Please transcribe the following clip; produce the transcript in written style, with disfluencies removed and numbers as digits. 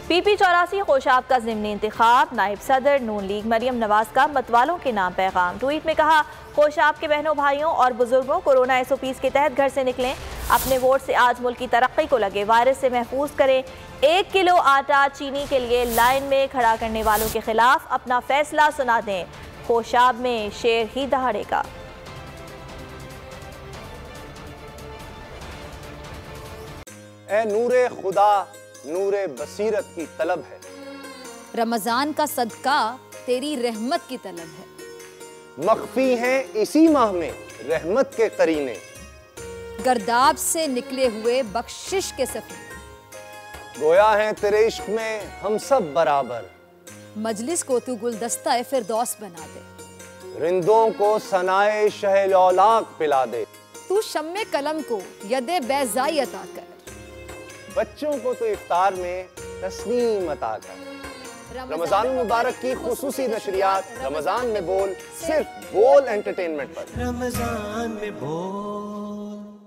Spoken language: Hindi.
PP84 खोशाब का ज़िमनी इंतखाब, नायब सदर नून लीग मरियम नवाज का मतवालों के नाम पैगाम। ट्वीट में कहा, खोशाब के बहनों भाइयों और बुजुर्गों, कोरोना SOPs के तहत घर से निकलें, अपने वोट से आज मुल्क की तरक्की को लगे, वायरस से महफूज करें। 1 किलो आटा चीनी के लिए लाइन में खड़ा करने वालों के खिलाफ अपना फैसला सुना दें। खोशाब में शेर ही दहाड़ेगा। ए नूरे खुदा, नूरे बसीरत की तलब है, रमजान का सदका तेरी रहमत की तलब है। मख्फी हैं इसी माह में रहमत के करीने, गर्दाब से निकले हुए बख्शिश के सफीने, गोया है तेरे इश्क में हम सब बराबर, मजलिस को तू गुलदस्ता फिरदौस बना दे, रिंदों को सनाए शहलौलाक पिला दे, तू शम्मे कलम को यदे बैज़ाई अता कर, बच्चों को तो इफ्तार में तस्नीम अता कर। रमजान मुबारक की खुसूसी नशरियात रमजान में बोल, सिर्फ बोल एंटरटेनमेंट पर। रमजान में बोल।